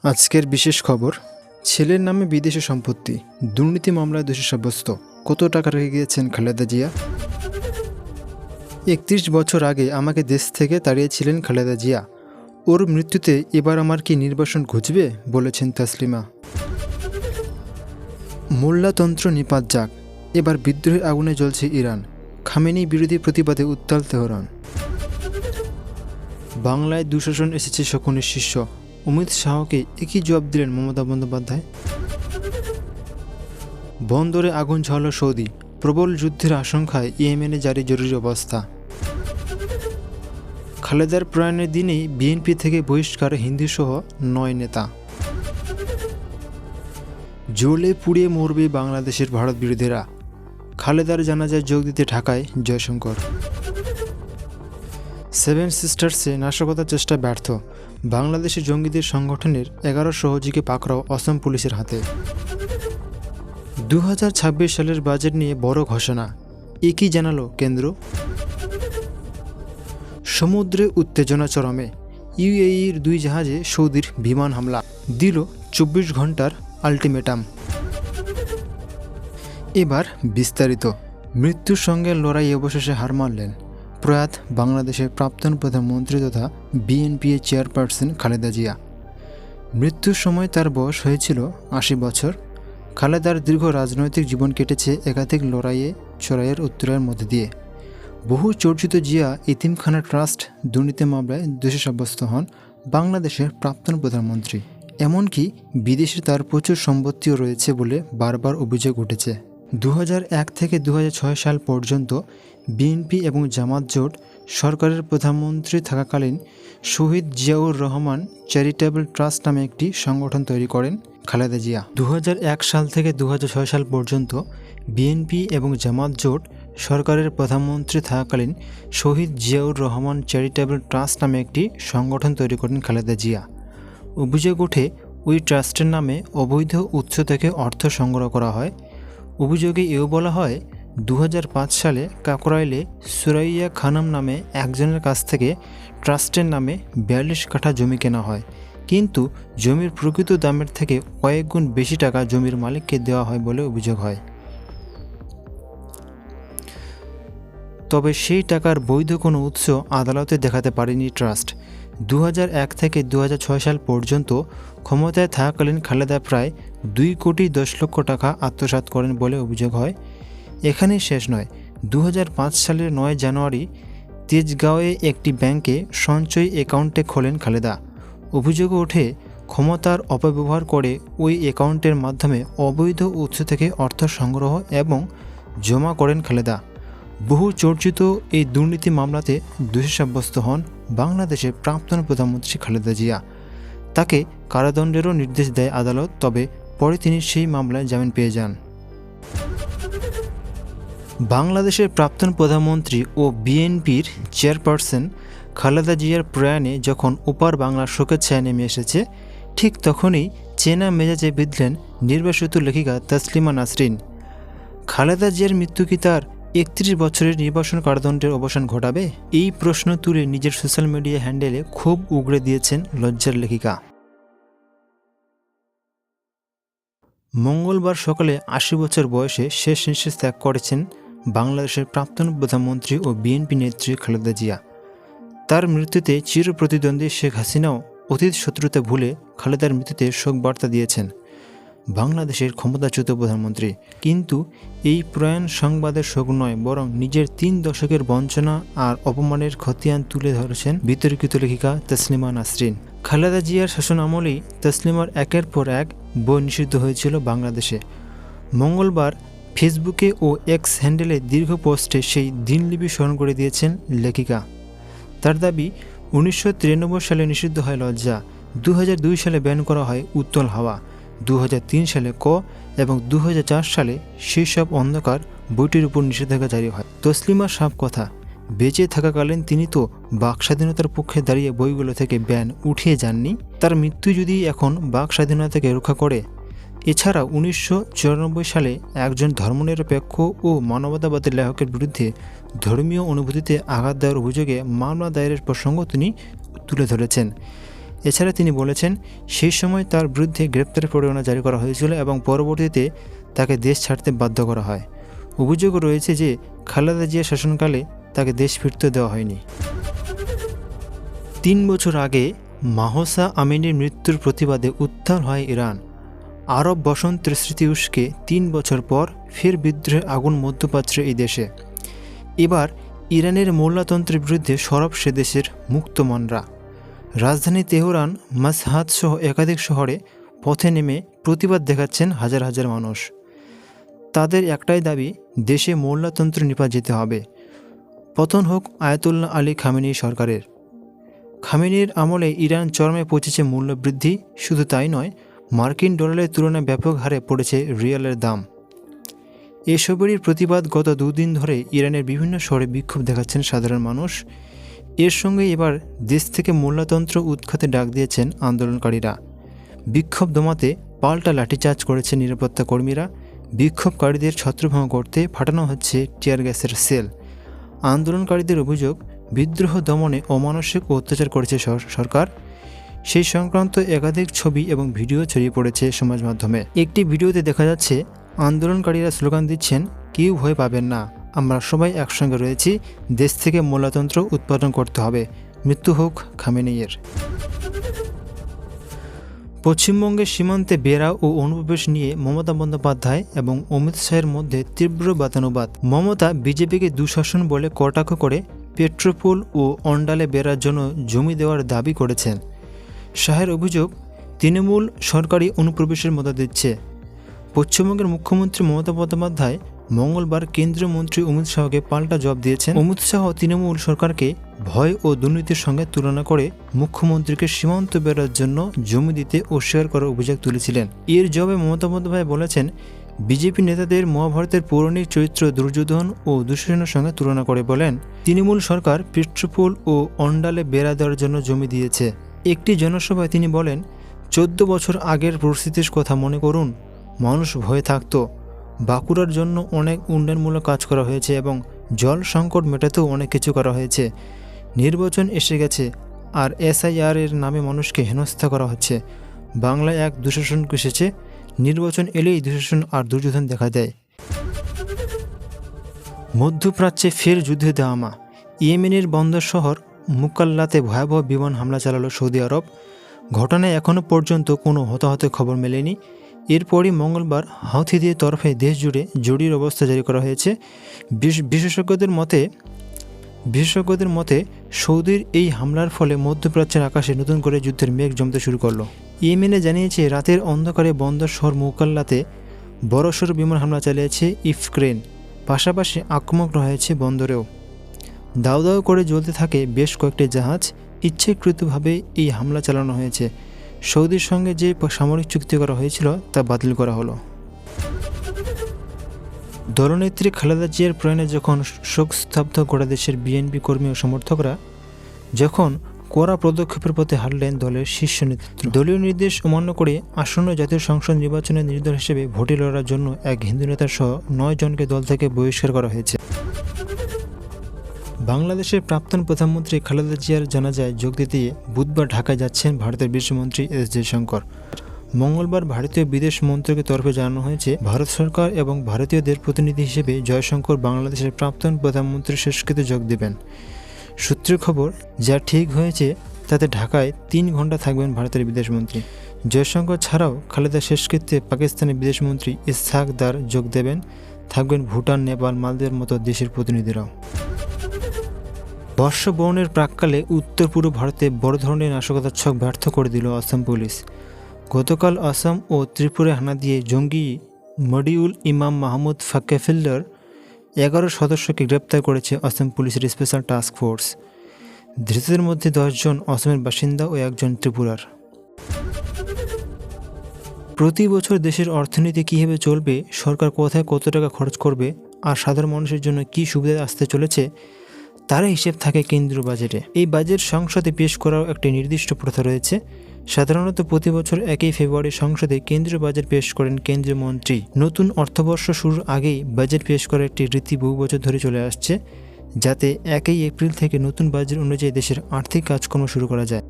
আজকের বিশেষ খবর, ছেলের নামে বিদেশি সম্পত্তি, দুর্নীতি মামলায় দোষী সাব্যস্ত। কত টাকা রেখে গিয়েছেন খালেদা জিয়া? ৩১ বছর আগে আমাকে দেশ থেকে তাড়িয়েছিলেন খালেদা জিয়া। ওর মৃত্যুতে এবার আমার কি নির্বাসন ঘুচবে বলেছেন তাসলিমা। মোল্লাতন্ত্র নিপাত যাক, এবার বিদ্রোহের আগুনে জ্বলছে ইরান। খামেনি বিরোধী প্রতিবাদে উত্তাল তেহরান। বাংলায় দুঃশাসন এসেছে শকুনের শিষ্য, অমিত শাহকে একই জবাব দিলেন মমতা বন্দ্যোপাধ্যায়। বন্দরে আগুন ঝরাল সৌদি, প্রবল যুদ্ধের আশঙ্কায় ইয়েমেনে জারি জরুরি অবস্থা। খালেদার প্রয়াণের দিনেই বিএনপি থেকে বহিষ্কার হিন্দুসহ ৯ নেতা। জ্বলে পুড়িয়ে মরবে বাংলাদেশের ভারত বিরোধীরা, খালেদার জানাজায় যোগ দিতে ঢাকায় জয়শঙ্কর। সেভেন সিস্টার্সে নাশকতার চেষ্টা ব্যর্থ, বাংলাদেশি জঙ্গিদের সংগঠনের ১১ সহযোগী পাকড়াও অসম পুলিশের হাতে। ২০২৬ সালের বাজেট নিয়ে বড় ঘোষণা, একই জানালো কেন্দ্র। সমুদ্রে উত্তেজনা চরমে, ইউএইর ২ জাহাজে সৌদির বিমান হামলা, দিল ২৪ ঘন্টার আলটিমেটাম। এবার বিস্তারিত। মৃত্যুর সঙ্গে লড়াই অবশেষে হার মানলেন প্রয়াত বাংলাদেশের প্রাক্তন প্রধানমন্ত্রী তথা বিএনপি চেয়ারপারসন খালেদা জিয়া। মৃত্যুর সময় তার বয়স হয়েছিল ৮০ বছর। খালেদার দীর্ঘ রাজনৈতিক জীবন কেটেছে একাধিক লড়াইয়ে চড়াইয়ের উত্তরের মধ্যে দিয়ে। বহু চর্চিত জিয়া এতিমখানা ট্রাস্ট দুর্নীতি মামলায় দোষী সাব্যস্ত হন বাংলাদেশের প্রাক্তন প্রধানমন্ত্রী। এমনকি বিদেশে তার প্রচুর সম্পত্তিও রয়েছে বলে বারবার অভিযোগ উঠেছে। ২০০১ থেকে ২০০৬ সাল পর্যন্ত বিএনপি এবং জামাত জোট সরকারের প্রধানমন্ত্রী থাকাকালীন শহীদ জিয়াউর রহমান চ্যারিটেবল ট্রাস্ট নামে একটি সংগঠন তৈরি করেন খালেদা জিয়া। ২০০১ সাল থেকে ২০০৬ সাল পর্যন্ত বিএনপি এবং জামাত জোট সরকারের প্রধানমন্ত্রী থাকাকালীন শহীদ জিয়াউর রহমান চ্যারিটেবল ট্রাস্ট নামে একটি সংগঠন তৈরি করেন খালেদা জিয়া। অভিযোগ ওঠে ওই ট্রাস্টের নামে অবৈধ উৎস থেকে অর্থ সংগ্রহ করা হয়। অভিযোগে এও বলা হয় ২০০৫ সালে কাকরাইলে সুরাইয়া খানম নামে একজনের কাছ থেকে ট্রাস্টের নামে ৪২ কাঠা জমি কেনা হয়, কিন্তু জমির প্রকৃত দামের থেকে কয়েক গুণ বেশি টাকা জমির মালিককে দেওয়া হয় বলে অভিযোগ হয়। তবে সেই টাকার বৈধ কোনো উৎস আদালতে দেখাতে পারেনি ট্রাস্ট। ২০০১ থেকে ২০০৬ সাল পর্যন্ত ক্ষমতায় থাকাকালীন খালেদা প্রায় ২,১০,০০,০০০ টাকা আত্মসাৎ করেন বলে অভিযোগ হয়। এখানেই শেষ নয়, ২০০৫ সালের ৯ জানুয়ারি তেজগাঁওয়ে একটি ব্যাংকে সঞ্চয় অ্যাকাউন্টে খোলেন খালেদা। অভিযোগ ওঠে ক্ষমতার অপব্যবহার করে ওই অ্যাকাউন্টের মাধ্যমে অবৈধ উৎস থেকে অর্থ সংগ্রহ এবং জমা করেন খালেদা। বহু চর্চিত এই দুর্নীতি মামলাতে দোষী সাব্যস্ত হন বাংলাদেশের প্রাক্তন প্রধানমন্ত্রী খালেদা জিয়া। তাকে কারাদণ্ডেরও নির্দেশ দেয় আদালত, তবে পরে তিনি সেই মামলায় জামিন পেয়ে যান। বাংলাদেশের প্রাক্তন প্রধানমন্ত্রী ও বিএনপির চেয়ারপারসন খালেদা জিয়ার প্রয়াণে যখন ওপার বাংলার শোকের ছায়া নেমে এসেছে, ঠিক তখনই চেনা মেজাজে বিঁধলেন নির্বাসিত লেখিকা তাসলিমা নাসরিন। খালেদা জিয়ার মৃত্যু কি তার ৩১ বছরের নির্বাসন কারাদণ্ডের অবসান ঘটাবে? এই প্রশ্ন তুলে নিজের সোশ্যাল মিডিয়া হ্যান্ডেলে খুব উগড়ে দিয়েছেন লজ্জার লেখিকা। মঙ্গলবার সকালে ৮০ বছর বয়সে শেষ নিঃশ্বাস ত্যাগ করেছেন বাংলাদেশের প্রাক্তন প্রধানমন্ত্রী ও বিএনপি নেত্রী খালেদা জিয়া। তার মৃত্যুতে চিরপ্রতিদ্বন্দ্বী শেখ হাসিনাও অতীত শত্রুতা ভুলে খালেদার মৃত্যুতে শোক বার্তা দিয়েছেন বাংলাদেশের ক্ষমতাচ্যুত প্রধানমন্ত্রী। কিন্তু এই প্রয়াণ সংবাদের শোক নয়, বরং নিজের ৩ দশকের বঞ্চনা আর অপমানের খতিয়ান তুলে ধরেছেন বিতর্কিত লেখিকা তাসলিমা নাসরিন। খালেদা জিয়ার শাসন আমলেই তাসলিমার একের পর এক বই নিষিদ্ধ হয়েছিল বাংলাদেশে। মঙ্গলবার ফেসবুকে ও এক্স হ্যান্ডেলে দীর্ঘ পোস্টে সেই দিনলিপি স্মরণ করে দিয়েছেন লেখিকা। তার দাবি, ১৯৯৩ সালে নিষিদ্ধ হয় লজ্জা, ২০০২ সালে ব্যান করা হয় উত্তল হাওয়া, ২০০৩ সালে ক এবং ২০০৪ সালে সেই সব অন্ধকার বইটির উপর নিষেধাজ্ঞা জারি হয়। তসলিমার সাফ কথা, বেঁচে থাকাকালীন তিনি তো বাক স্বাধীনতার পক্ষে দাঁড়িয়ে বইগুলো থেকে ব্যান উঠিয়ে যাননি। তার মৃত্যু যদি এখন বাক স্বাধীনতাকে রক্ষা করে। এছাড়া ১৯৯৪ সালে একজন ধর্মনিরপেক্ষ ও মানবতাবাদী লেখকের বিরুদ্ধে ধর্মীয় অনুভূতিতে আঘাত দেওয়ার অভিযোগে মামলা দায়েরের প্রসঙ্গ তিনি তুলে ধরেছেন। এছাড়া তিনি বলেছেন, সেই সময় তার বিরুদ্ধে গ্রেপ্তার পরোয়ানা জারি করা হয়েছিল এবং পরবর্তীতে তাকে দেশ ছাড়তে বাধ্য করা হয়। অভিযোগ রয়েছে যে খালেদা জিয়া শাসনকালে তাকে দেশ ফিরতে দেওয়া হয়নি। 3 বছর আগে মাহসা আমিনির মৃত্যুর প্রতিবাদে উত্তাল হয় ইরান। আরব বসন্তের স্মৃতি উস্কে 3 বছর পর ফের বিদ্রোহের আগুন মধ্যপ্রাচ্যের এই দেশে। এবার ইরানের মোল্লাতন্ত্রের বিরুদ্ধে সরব সে দেশের মুক্তমনরা। রাজধানী তেহরান, মাশহাদ সহ একাধিক শহরে পথে নেমে প্রতিবাদ দেখাচ্ছেন হাজার হাজার মানুষ। তাদের একটাই দাবি, দেশে মোল্লাতন্ত্র নিপাত যেতে হবে। পতন হোক আয়াতুল্লাহ আলী খামেনি সরকারের। খামেনির আমলে ইরান চরমে পৌঁছেছে মূল্যবৃদ্ধি, শুধু তাই নয়, মার্কিন ডলারের তুলনায় ব্যাপক হারে পড়েছে রিয়ালের দাম। এসবেরই প্রতিবাদ গত 2 দিন ধরে ইরানের বিভিন্ন শহরে বিক্ষোভ দেখাচ্ছেন সাধারণ মানুষ। এর সঙ্গে এবার দেশ থেকে মোল্লাতন্ত্র উৎখাতে ডাক দিয়েছেন আন্দোলনকারীরা। বিক্ষোভ দমাতে পাল্টা লাঠিচার্জ করেছে নিরাপত্তা কর্মীরা। বিক্ষোভকারীদের ছত্রভঙ্গ করতে ফাটানো হচ্ছে টিয়ার গ্যাসের সেল। আন্দোলনকারীদের অভিযোগ, বিদ্রোহ দমনে অমানসিক অত্যাচার করেছে সরকার। সেই সংক্রান্ত একাধিক ছবি এবং ভিডিও ছড়িয়ে পড়েছে সমাজ মাধ্যমে। একটি ভিডিওতে দেখা যাচ্ছে আন্দোলনকারীরা স্লোগান দিচ্ছেন, কেউ ভয় পাবেন না, আমরা সবাই একসঙ্গে রয়েছি, দেশ থেকে মোল্লাতন্ত্র উৎপাদন করতে হবে, মৃত্যু হোক খামেনির। পশ্চিমবঙ্গের সীমান্তে বেড়া ও অনুপ্রবেশ নিয়ে মমতা বন্দ্যোপাধ্যায় এবং অমিত শাহের মধ্যে তীব্র বাদানুবাদ। মমতা বিজেপিকে দুঃশাসন বলে কটাক্ষ করে পেট্রোপোল ও অন্ডালে বেড়ার জন্য জমি দেওয়ার দাবি করেছেন। শাহের অভিযোগ, তৃণমূল সরকারি অনুপ্রবেশের মদত দিচ্ছে। পশ্চিমবঙ্গের মুখ্যমন্ত্রী মমতা বন্দ্যোপাধ্যায় মঙ্গলবার কেন্দ্রীয় মন্ত্রী অমিত শাহকে পাল্টা জবাব দিয়েছেন। অমিত শাহ তৃণমূল সরকারকে ভয় ও দুর্নীতির সঙ্গে তুলনা করে মুখ্যমন্ত্রীকে সীমান্ত বেড়ার জন্য জমি দিতে অস্বীকার করার অভিযোগ তুলেছিলেন। এর জবাবে মমতা বন্দ্যোপাধ্যায় বলেছেন, বিজেপি নেতাদের মহাভারতের পৌরাণিক চরিত্র দুর্যোধন ও দুঃশাসনের সঙ্গে তুলনা করে বলেন, তৃণমূল সরকার পেট্রোপোল ও অন্ডালে বেড়া দেওয়ার জন্য জমি দিয়েছে। একটি জনসভায় তিনি বলেন, 14 বছর আগের পরিস্থিতির কথা মনে করুন, মানুষ ভয়ে থাকত। বাঁকুড়ার জন্য অনেক উন্নয়নমূলক কাজ করা হয়েছে এবং জল সংকট মেটাতেও অনেক কিছু করা হয়েছে। নির্বাচন এসে গেছে আর SIR এর নামে মানুষকে হেনস্থা করা হচ্ছে। বাংলায় এক দুঃশাসন এসেছে, নির্বাচন এলেই দুঃশাসন আর দুর্যোধন দেখা দেয়। মধ্যপ্রাচ্যে ফের যুদ্ধে দামামা। ইয়েমেনের বন্দর শহর মুকাল্লাতে ভয়াবহ বিমান হামলা চালালো সৌদি আরব। ঘটনায় এখনও পর্যন্ত কোনো হতাহতের খবর মেলেনি। এরপরই মঙ্গলবার হাউথিদের তরফে দেশ জুড়ে জরুরি অবস্থা জারি করা হয়েছে। বিশেষজ্ঞদের মতে সৌদির এই হামলার ফলে মধ্যপ্রাচ্যের আকাশে নতুন করে যুদ্ধের মেঘ জমতে শুরু করলো। ইয়েমেনে জানিয়েছে, রাতের অন্ধকারে বন্দর শহর মুকাল্লাতে বড়সড় বিমান হামলা চালিয়েছে ইউক্রেন। পাশাপাশি আক্রমণ হয়েছে বন্দরেও। দাউ দাউ করে জ্বলতে থাকে বেশ কয়েকটি জাহাজ। ইচ্ছাকৃতভাবে এই হামলা চালানো হয়েছে। সৌদির সঙ্গে যে সামরিক চুক্তি করা হয়েছিল তা বাতিল করা হলো। দলনেত্রী খালেদা জিয়ার প্রয়াণে যখন শোকস্তব্ধ গোটা দেশের বিএনপি কর্মী ও সমর্থকরা, যখন কড়া পদক্ষেপের পথে হাঁটলেন দলের শীর্ষ নেতৃত্ব। দলীয় নির্দেশ অমান্য করে আসন্ন জাতীয় সংসদ নির্বাচনে নির্দল হিসেবে ভোটে লড়ার জন্য এক হিন্দু নেতা সহ 9 জনকে দল থেকে বহিষ্কার করা হয়েছে। বাংলাদেশের প্রাক্তন প্রধানমন্ত্রী খালেদা জিয়ার জানাজায় যোগ দিতে বুধবার ঢাকায় যাচ্ছেন ভারতের বিদেশমন্ত্রী S জয়শঙ্কর। মঙ্গলবার ভারতীয় বিদেশ মন্ত্রকের তরফে জানানো হয়েছে, ভারত সরকার এবং ভারতীয়দের প্রতিনিধি হিসেবে জয়শঙ্কর বাংলাদেশের প্রাক্তন প্রধানমন্ত্রীর শেষকৃত্যে যোগ দেবেন। সূত্রের খবর, যা ঠিক হয়েছে তাতে ঢাকায় 3 ঘণ্টা থাকবেন ভারতের বিদেশমন্ত্রী। জয়শঙ্কর ছাড়াও খালেদা শেষকৃত্যে পাকিস্তানের বিদেশমন্ত্রী ইসহাক দার যোগ দেবেন। থাকবেন ভুটান, নেপাল, মালদ্বীপের মতো দেশের প্রতিনিধিরাও। বর্ষবরণের প্রাক্কালে উত্তর পূর্ব ভারতে বড় ধরনের নাশকতার ছক ব্যর্থ করে দিল আসাম পুলিশ। গতকাল আসাম ও ত্রিপুরায় হানা দিয়ে জঙ্গি মডিউল ইমাম মাহমুদ ফাক্কেফিল্ডার 11 সদস্যকে গ্রেপ্তার করেছে আসাম পুলিশের স্পেশাল টাস্ক ফোর্স। ধৃতদের মধ্যে 10 জন আসামের বাসিন্দা ও 1 জন ত্রিপুরার। প্রতি বছর দেশের অর্থনীতি কীভাবে চলবে, সরকার কোথায় কত টাকা খরচ করবে আর সাধারণ মানুষের জন্য কী সুবিধা আসতে চলেছে, তার হিসেব থাকে কেন্দ্রীয় বাজেটে। এই বাজেট সংসদে পেশ করার একটি নির্দিষ্ট প্রথা রয়েছে। সাধারণত প্রতি বছর 1 ফেব্রুয়ারি সংসদে কেন্দ্রীয় বাজেট পেশ করেন কেন্দ্রীয় মন্ত্রী। নতুন অর্থবর্ষ শুরুর আগেই বাজেট পেশ করার একটি রীতি বহু বছর ধরে চলে আসছে, যাতে 1 এপ্রিল থেকে নতুন বাজেট অনুযায়ী দেশের আর্থিক কাজকর্ম শুরু করা যায়।